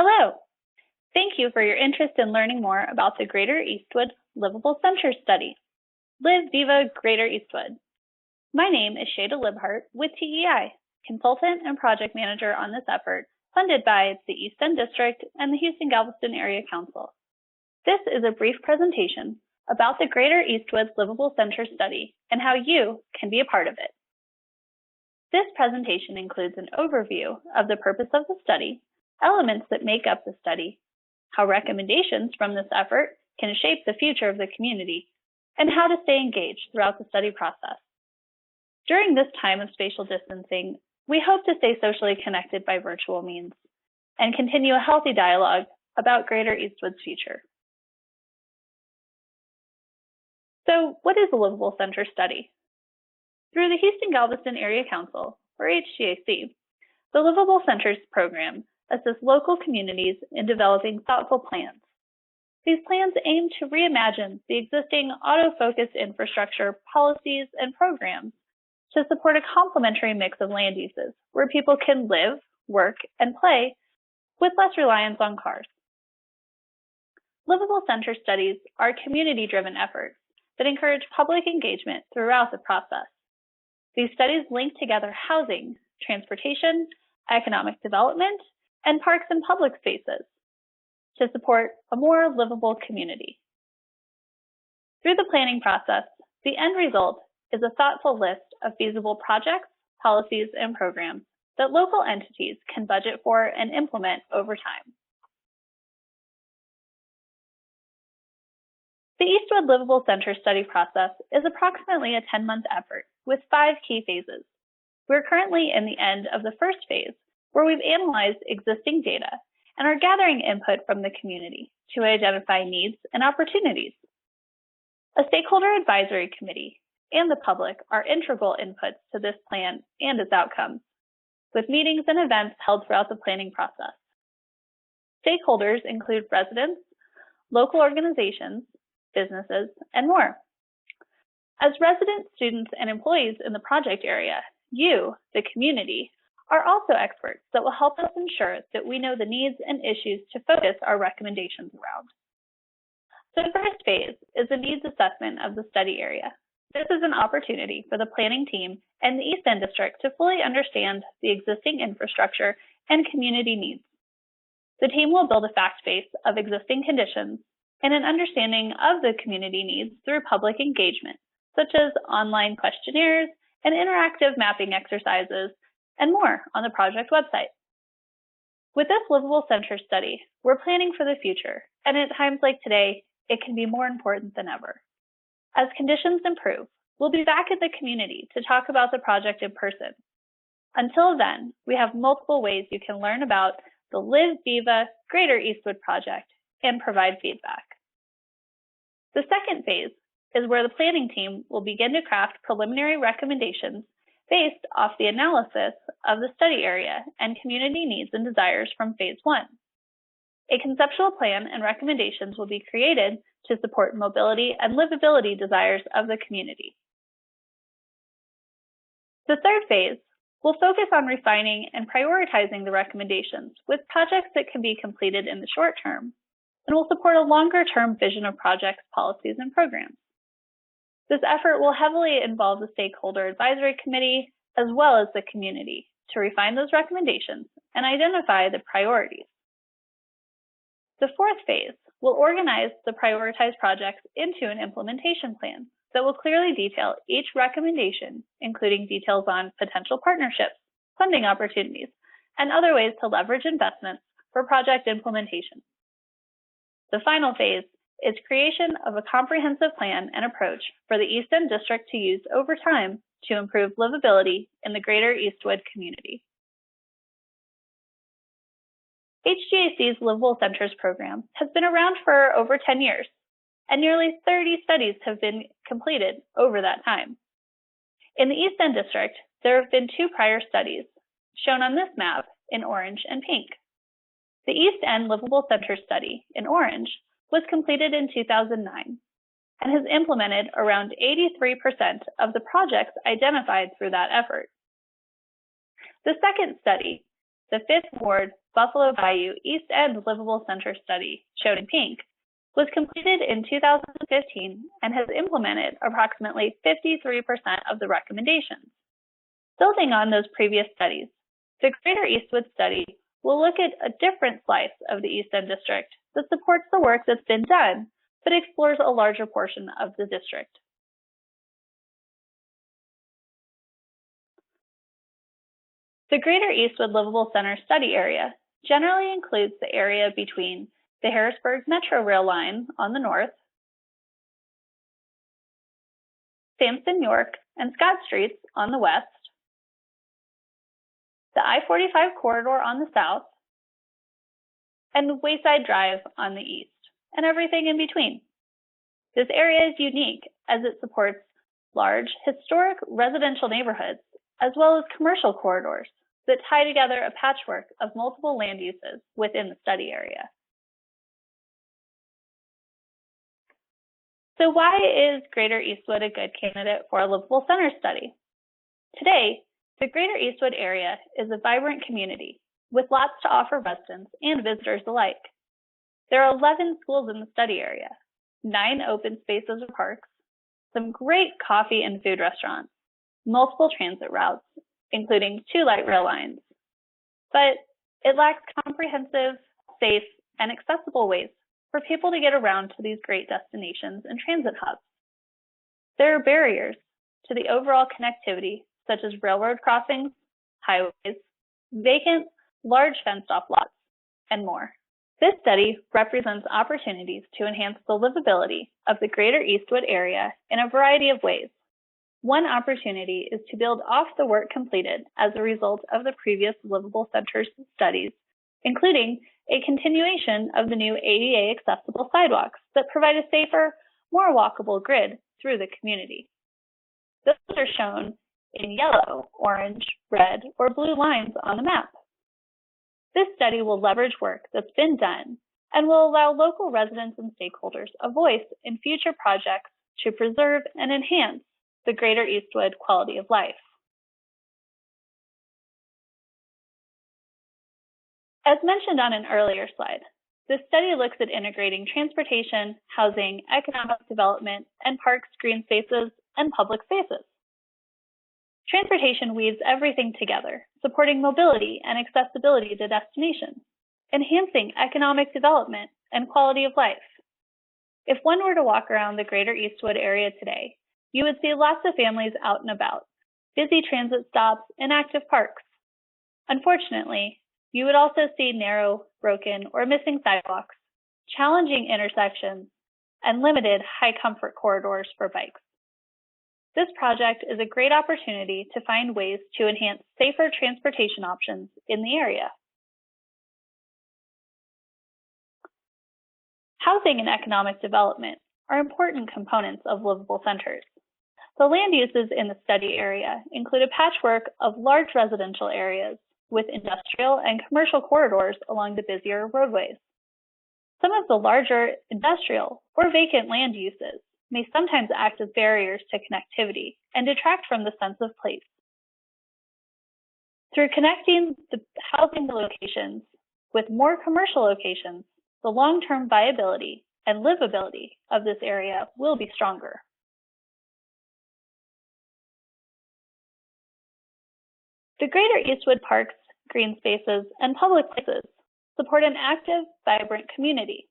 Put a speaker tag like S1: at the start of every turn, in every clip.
S1: Hello! Thank you for your interest in learning more about the Greater Eastwood Livable Centers Study. Live Viva Greater Eastwood. My name is Shada Libhart with TEI, Consultant and Project Manager on this effort, funded by the East End District and the Houston-Galveston Area Council. This is a brief presentation about the Greater Eastwood Livable Centers Study and how you can be a part of it. This presentation includes an overview of the purpose of the study, elements that make up the study, how recommendations from this effort can shape the future of the community, and how to stay engaged throughout the study process. During this time of spatial distancing, we hope to stay socially connected by virtual means and continue a healthy dialogue about Greater Eastwood's future. So, what is a Livable Center Study? Through the Houston-Galveston Area Council, or HGAC, the Livable Centers program assists local communities in developing thoughtful plans. These plans aim to reimagine the existing auto-focused infrastructure, policies, and programs to support a complementary mix of land uses where people can live, work, and play with less reliance on cars. Livable Center studies are community-driven efforts that encourage public engagement throughout the process. These studies link together housing, transportation, economic development, and parks and public spaces to support a more livable community. Through the planning process, the end result is a thoughtful list of feasible projects, policies, and programs that local entities can budget for and implement over time. The Eastwood Livable Center study process is approximately a 10-month effort with 5 key phases. We're currently in the end of the first phase, where we've analyzed existing data and are gathering input from the community to identify needs and opportunities. A stakeholder advisory committee and the public are integral inputs to this plan and its outcomes, with meetings and events held throughout the planning process. Stakeholders include residents, local organizations, businesses, and more. As residents, students, and employees in the project area, you, the community, are also experts that will help us ensure that we know the needs and issues to focus our recommendations around. The first phase is the needs assessment of the study area. This is an opportunity for the planning team and the East End District to fully understand the existing infrastructure and community needs. The team will build a fact base of existing conditions and an understanding of the community needs through public engagement, such as online questionnaires and interactive mapping exercises, and more on the project website. With this Livable Center study, we're planning for the future, and at times like today, it can be more important than ever. As conditions improve, we'll be back in the community to talk about the project in person. Until then, we have multiple ways you can learn about the Live Viva Greater Eastwood project and provide feedback. The second phase is where the planning team will begin to craft preliminary recommendations based off the analysis of the study area and community needs and desires from phase 1. A conceptual plan and recommendations will be created to support mobility and livability desires of the community. The third phase will focus on refining and prioritizing the recommendations with projects that can be completed in the short term and will support a longer-term vision of projects, policies, and programs. This effort will heavily involve the stakeholder advisory committee as well as the community to refine those recommendations and identify the priorities. The fourth phase will organize the prioritized projects into an implementation plan that will clearly detail each recommendation, including details on potential partnerships, funding opportunities, and other ways to leverage investments for project implementation. The final phase is creation of a comprehensive plan and approach for the East End District to use over time to improve livability in the Greater Eastwood community. HGAC's Livable Centers program has been around for over 10 years, and nearly 30 studies have been completed over that time. In the East End District, there have been 2 prior studies, shown on this map in orange and pink. The East End Livable Centers study, in orange, was completed in 2009 and has implemented around 83% of the projects identified through that effort. The second study the 5th Ward Buffalo Bayou East End Livable Center study, shown in pink, was completed in 2015 and has implemented approximately 53% of the recommendations. Building on those previous studies, the Greater Eastwood study will look at a different slice of the East End district that supports the work that's been done, but explores a larger portion of the district. The Greater Eastwood Livable Center study area generally includes the area between the Harrisburg Metro Rail line on the north, Sampson, York, and Scott Streets on the west, the I-45 corridor on the south, and Wayside Drive on the east, and everything in between. This area is unique as it supports large, historic residential neighborhoods, as well as commercial corridors that tie together a patchwork of multiple land uses within the study area. So why is Greater Eastwood a good candidate for a livable center study? Today, the Greater Eastwood area is a vibrant community with lots to offer residents and visitors alike. There are 11 schools in the study area, 9 open spaces or parks, some great coffee and food restaurants, multiple transit routes, including 2 light rail lines. But it lacks comprehensive, safe, and accessible ways for people to get around to these great destinations and transit hubs. There are barriers to the overall connectivity, such as railroad crossings, highways, vacant, large fenced-off lots, and more. This study represents opportunities to enhance the livability of the Greater Eastwood area in a variety of ways. One opportunity is to build off the work completed as a result of the previous livable centers studies, including a continuation of the new ADA accessible sidewalks that provide a safer, more walkable grid through the community. Those are shown in yellow, orange, red, or blue lines on the map. This study will leverage work that's been done and will allow local residents and stakeholders a voice in future projects to preserve and enhance the Greater Eastwood quality of life. As mentioned on an earlier slide, this study looks at integrating transportation, housing, economic development, and parks, green spaces, and public spaces. Transportation weaves everything together, supporting mobility and accessibility to destinations, enhancing economic development and quality of life. If one were to walk around the Greater Eastwood area today, you would see lots of families out and about, busy transit stops, and active parks. Unfortunately, you would also see narrow, broken, or missing sidewalks, challenging intersections, and limited high-comfort corridors for bikes. This project is a great opportunity to find ways to enhance safer transportation options in the area. Housing and economic development are important components of livable centers. The land uses in the study area include a patchwork of large residential areas with industrial and commercial corridors along the busier roadways. Some of the larger industrial or vacant land uses may sometimes act as barriers to connectivity and detract from the sense of place. Through connecting the housing locations with more commercial locations, the long-term viability and livability of this area will be stronger. The Greater Eastwood parks, green spaces, and public places support an active, vibrant community.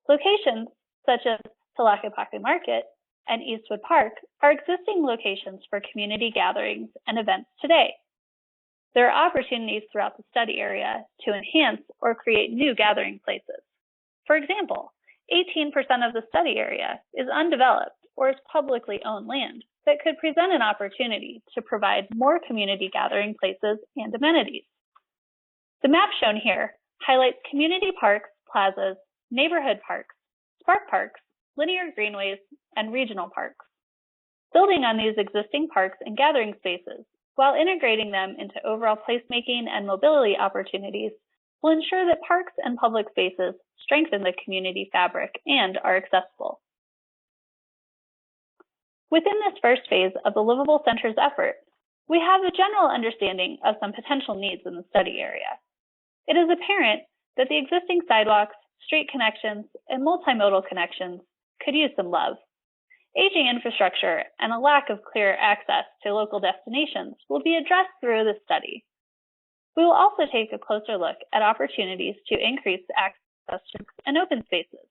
S1: Locations such as Tlaquepaque Market and Eastwood Park are existing locations for community gatherings and events today. There are opportunities throughout the study area to enhance or create new gathering places. For example, 18% of the study area is undeveloped or is publicly owned land that could present an opportunity to provide more community gathering places and amenities. The map shown here highlights community parks, plazas, neighborhood parks, spark parks, linear greenways, and regional parks. Building on these existing parks and gathering spaces, while integrating them into overall placemaking and mobility opportunities, will ensure that parks and public spaces strengthen the community fabric and are accessible. Within this first phase of the Livable Centers effort, We have a general understanding of some potential needs in the study area. It is apparent that the existing sidewalks, street connections, and multimodal connections could use some love. Aging infrastructure and a lack of clear access to local destinations will be addressed through the study. We will also take a closer look at opportunities to increase access to and open spaces,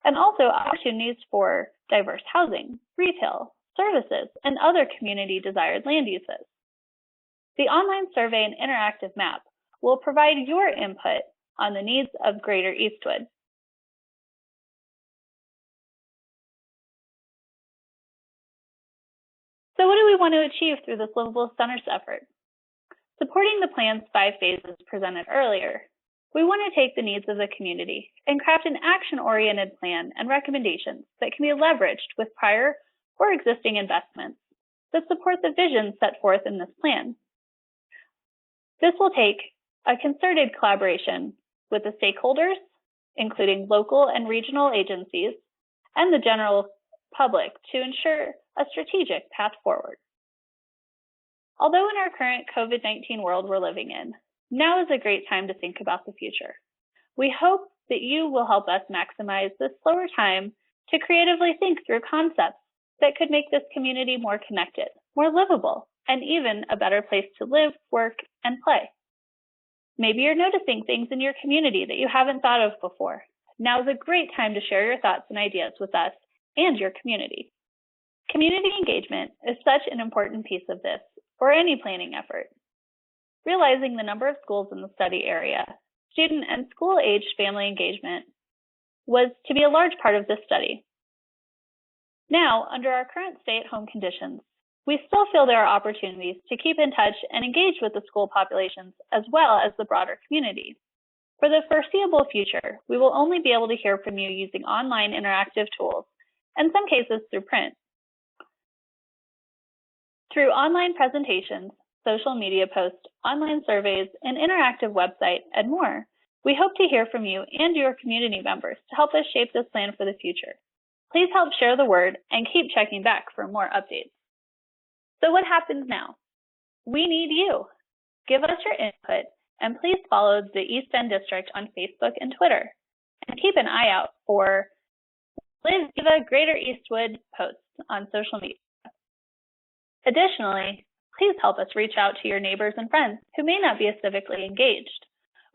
S1: and also opportunities for diverse housing, retail, services, and other community-desired land uses. The online survey and interactive map will provide your input on the needs of Greater Eastwood. So what do we want to achieve through this Livable Centers effort? Supporting the plan's 5 phases presented earlier, we want to take the needs of the community and craft an action-oriented plan and recommendations that can be leveraged with prior or existing investments that support the vision set forth in this plan. This will take a concerted collaboration with the stakeholders, including local and regional agencies, and the general public to ensure a strategic path forward. Although in our current COVID-19 world we're living in, now is a great time to think about the future. We hope that you will help us maximize this slower time to creatively think through concepts that could make this community more connected, more livable, and even a better place to live, work, and play. Maybe you're noticing things in your community that you haven't thought of before. Now is a great time to share your thoughts and ideas with us and your community. Community engagement is such an important piece of this, or any planning effort. Realizing the number of schools in the study area, student and school-aged family engagement was to be a large part of this study. Now, under our current stay-at-home conditions, we still feel there are opportunities to keep in touch and engage with the school populations as well as the broader community. For the foreseeable future, we will only be able to hear from you using online interactive tools, in some cases through print. Through online presentations, social media posts, online surveys, an interactive website, and more, we hope to hear from you and your community members to help us shape this plan for the future. Please help share the word and keep checking back for more updates. So what happens now? We need you. Give us your input and please follow the East End District on Facebook and Twitter. And keep an eye out for Live Viva Greater Eastwood posts on social media. Additionally, please help us reach out to your neighbors and friends who may not be as civically engaged.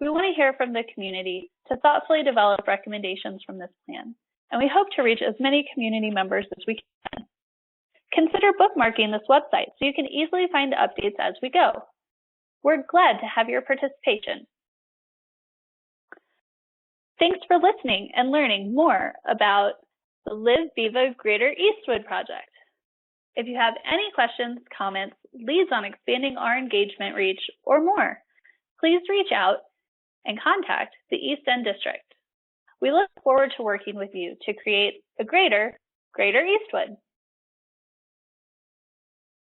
S1: We want to hear from the community to thoughtfully develop recommendations from this plan, and we hope to reach as many community members as we can. Consider bookmarking this website so you can easily find updates as we go. We're glad to have your participation. Thanks for listening and learning more about the Live Viva Greater Eastwood project. If you have any questions, comments, leads on expanding our engagement reach, or more, please reach out and contact the East End District. We look forward to working with you to create a greater Eastwood.